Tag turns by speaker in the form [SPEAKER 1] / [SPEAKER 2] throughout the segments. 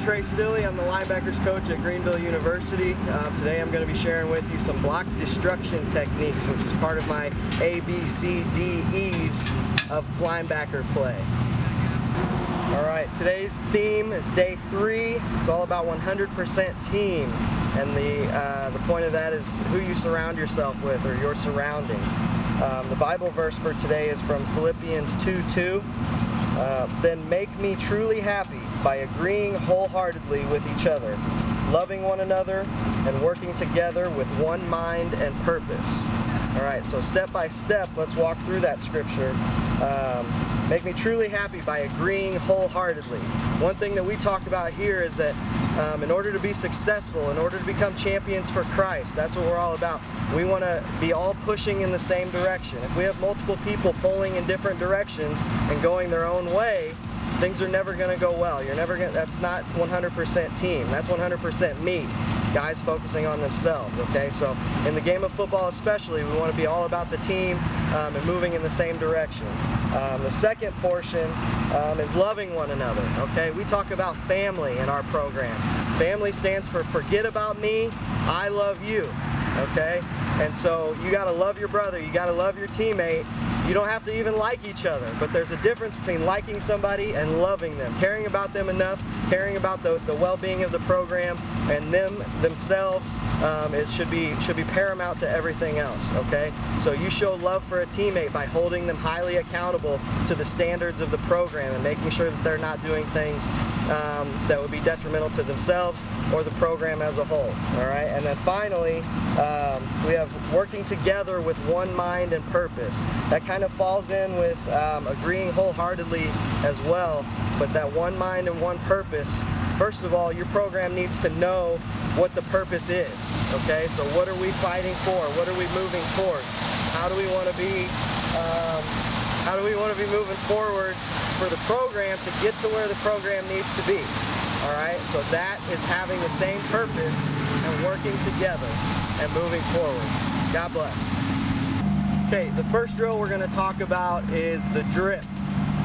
[SPEAKER 1] Coach Stille. I'm the linebackers coach at Greenville University. Today I'm going to be sharing with you some block destruction techniques, which is part of my ABCDEs of linebacker play. Alright, today's theme is day 3. It's all about 100% team. And the point of that is who you surround yourself with, or your surroundings. The Bible verse for today is from Philippians 2:2. Then make me truly happy by agreeing wholeheartedly with each other, loving one another, and working together with one mind and purpose. Alright, so step by step, let's walk through that scripture. Make me truly happy by agreeing wholeheartedly. One thing that we talk about here is that in order to be successful, in order to become champions for Christ, that's what we're all about. We want to be all pushing in the same direction. If we have multiple people pulling in different directions and going their own way, things are never going to go well. That's not 100% team. That's 100% me. Guys focusing on themselves, okay? So in the game of football especially, we want to be all about the team and moving in the same direction. The second portion is loving one another, okay? We talk about family in our program. Family stands for forget about me, I love you, okay? And so you got to love your brother, you got to love your teammate. You don't have to even like each other, but there's a difference between liking somebody and loving them, caring about them enough, caring about the well-being of the program and themselves. It should be paramount to everything else, okay? So you show love for a teammate by holding them highly accountable to the standards of the program and making sure that they're not doing things that would be detrimental to themselves or the program as a whole, all right? And then finally, we have working together with one mind and purpose. That kind of falls in with agreeing wholeheartedly as well, but that one mind and one purpose, first of all, your program needs to know what the purpose is, okay? So what are we fighting for? What are we moving towards? How do we want to be moving forward for the program to get to where the program needs to be? All right, so that is having the same purpose and working together and moving forward. God bless. Okay, the first drill we're going to talk about is the drip.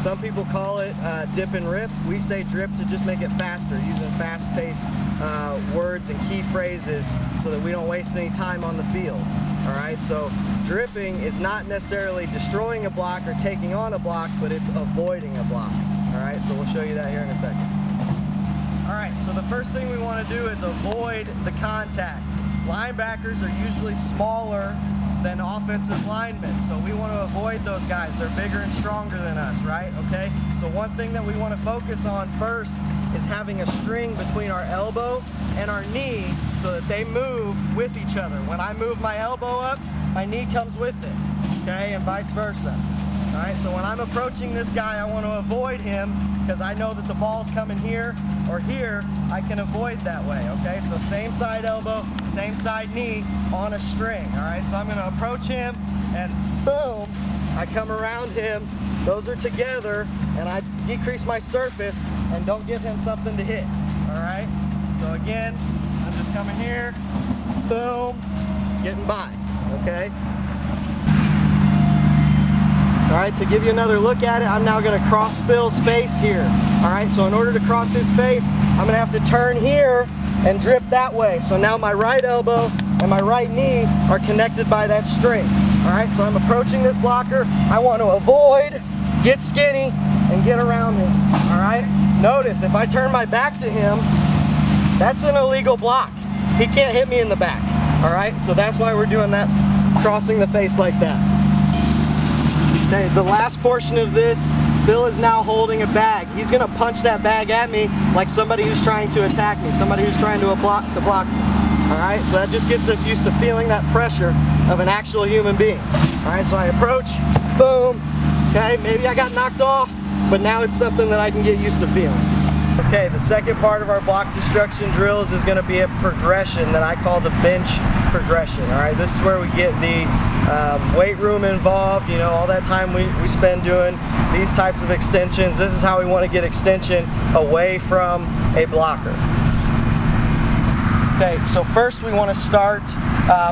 [SPEAKER 1] Some people call it dip and rip. We say drip to just make it faster, using fast-paced words and key phrases so that we don't waste any time on the field. All right, so dripping is not necessarily destroying a block or taking on a block, but it's avoiding a block. All right, so we'll show you that here in a second. All right, so the first thing we want to do is avoid the contact. Linebackers are usually smaller than offensive linemen, so we want to avoid those guys. They're bigger and stronger than us, right? Okay, so one thing that we want to focus on first is having a string between our elbow and our knee so that they move with each other. When I move my elbow up, my knee comes with it, okay, and vice versa. All right, so when I'm approaching this guy, I want to avoid him because I know that the ball's coming here or here. I can avoid that way, okay? So same side elbow, same side knee on a string, all right? So I'm going to approach him and boom, I come around him. Those are together and I decrease my surface and don't give him something to hit, all right? So again, I'm just coming here, boom, getting by, okay? All right, to give you another look at it, I'm now going to cross Phil's face here. All right, so in order to cross his face, I'm going to have to turn here and drip that way. So now my right elbow and my right knee are connected by that string. All right, so I'm approaching this blocker. I want to avoid, get skinny, and get around him. All right, notice if I turn my back to him, that's an illegal block. He can't hit me in the back. All right, so that's why we're doing that, crossing the face like that. Okay, the last portion of this, Phil is now holding a bag. He's going to punch that bag at me like somebody who's trying to attack me, somebody who's trying to block me. All right, so that just gets us used to feeling that pressure of an actual human being. All right, so I approach, boom. Okay, maybe I got knocked off, but now it's something that I can get used to feeling. Okay, the second part of our block destruction drills is going to be a progression that I call the bench progression. All right, this is where we get the weight room involved, you know, all that time we spend doing these types of extensions. This is how we want to get extension away from a blocker. Okay, so first we want to start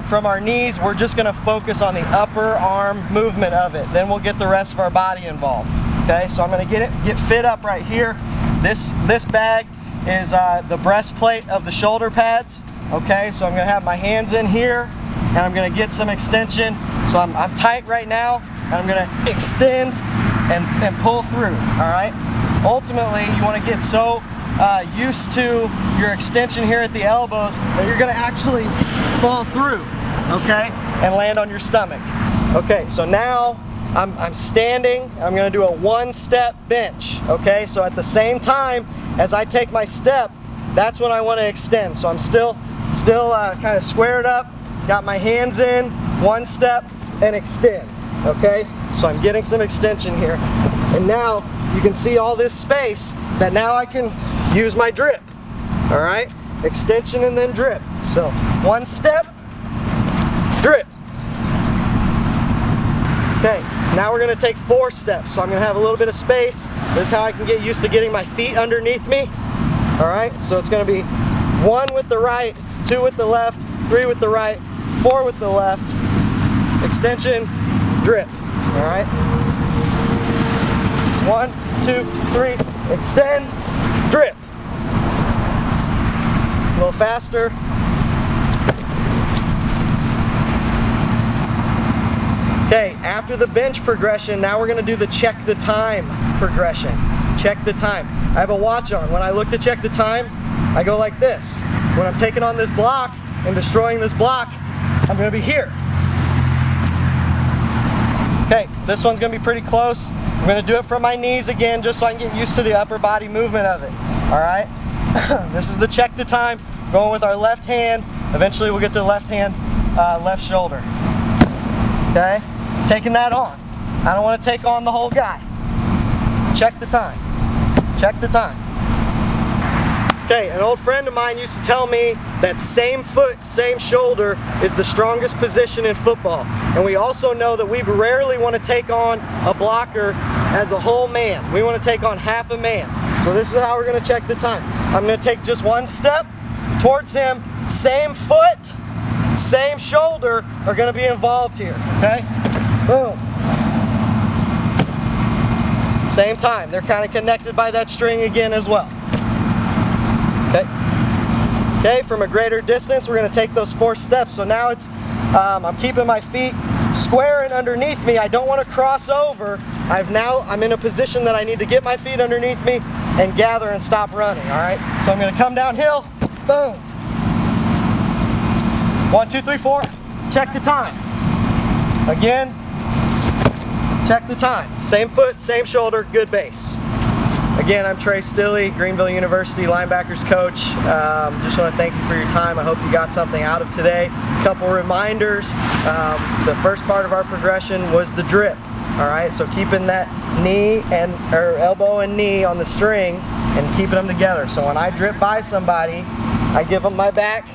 [SPEAKER 1] from our knees. We're just going to focus on the upper arm movement of it. Then we'll get the rest of our body involved. Okay, so I'm going to get fit up right here. This bag is the breastplate of the shoulder pads. Okay, so I'm going to have my hands in here, and I'm going to get some extension. So I'm tight right now, and I'm going to extend and pull through. All right. Ultimately, you want to get so used to your extension here at the elbows that you're going to actually fall through, okay, and land on your stomach. Okay, so now I'm standing. I'm going to do a one-step bench. Okay, so at the same time as I take my step, that's when I want to extend. So I'm still kind of squared up, got my hands in, one step, and extend. Okay, so I'm getting some extension here, and now you can see all this space that now I can use my drip. All right, extension and then drip. So one step, drip. Okay, now we're going to take 4 steps. So I'm going to have a little bit of space. This is how I can get used to getting my feet underneath me. All right, so it's going to be 1 with the right, 2 with the left, 3 with the right, 4 with the left, extension, drip. All right, 1, 2, 3, extend, drip. A little faster. Okay, after the bench progression, now we're going to do the check the time progression. Check the time. I have a watch on. When I look to check the time, I go like this. When I'm taking on this block and destroying this block, I'm going to be here. Okay, this one's going to be pretty close. I'm going to do it from my knees again just so I can get used to the upper body movement of it. All right? This is the check the time. Going with our left hand. Eventually we'll get to the left hand, left shoulder. Okay? Taking that on. I don't want to take on the whole guy. Check the time. Check the time. Okay, an old friend of mine used to tell me that same foot, same shoulder is the strongest position in football. And we also know that we rarely want to take on a blocker as a whole man. We want to take on half a man. So this is how we're going to check the time. I'm going to take just one step towards him. Same foot, same shoulder are going to be involved here. Okay? Boom. Same time. They're kind of connected by that string again as well. Okay. Okay, from a greater distance, we're going to take those 4 steps. So now it's, I'm keeping my feet square and underneath me. I don't want to cross over. I'm in a position that I need to get my feet underneath me and gather and stop running. All right. So I'm going to come downhill. Boom. 1, 2, 3, 4. Check the time. Again. Check the time. Same foot, same shoulder, good base. Again, I'm Coach Stille, Greenville University linebackers coach. Just want to thank you for your time. I hope you got something out of today. Couple reminders. The first part of our progression was the drip. All right, so keeping that knee or elbow and knee on the string and keeping them together. So when I drip by somebody, I give them my back,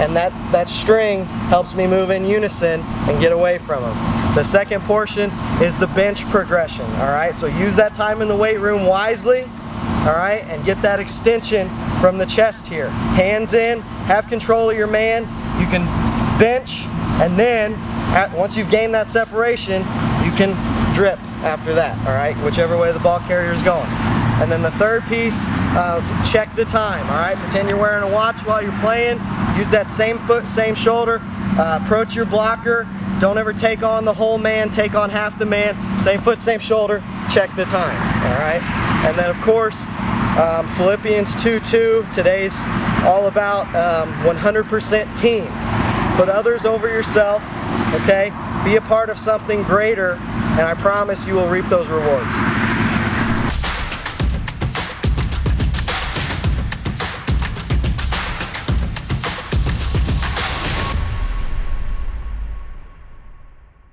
[SPEAKER 1] and that string helps me move in unison and get away from them. The second portion is the bench progression. All right, so use that time in the weight room wisely. All right, and get that extension from the chest here. Hands in, have control of your man. You can bench, and then once you've gained that separation, you can drip after that. All right, whichever way the ball carrier is going. And then the third piece, check the time. All right, pretend you're wearing a watch while you're playing. Use that same foot, same shoulder. Approach your blocker. Don't ever take on the whole man, take on half the man. Same foot, same shoulder, check the time, all right? And then of course, Philippians 2:2, today's all about 100% team. Put others over yourself, okay? Be a part of something greater, and I promise you will reap those rewards.